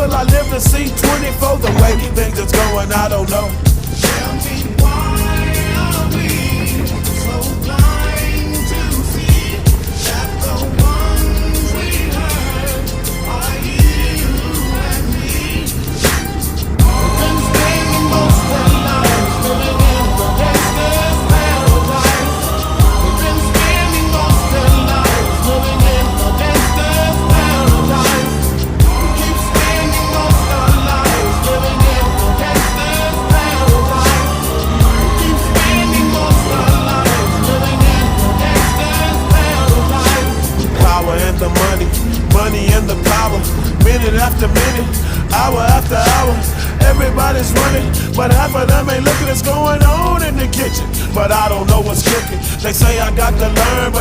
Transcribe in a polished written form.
will I live to see 24? The way things is going, I don't know. Tell me why are we so blind to see that the ones we hurt are you and me? We've been spending most of our lives living in the gangster's paradise. We've been spending most of our lives living in the gangster's paradise. We keep spending most of our lives living in the gangster's paradise. We keep spending most of our lives living in the gangster's paradise. Power and the money, money and the power. Minute after minute, hour after hour, everybody's running, but half of them ain't looking what's going on in the kitchen. But I don't know what's cooking. They say I got to learn, but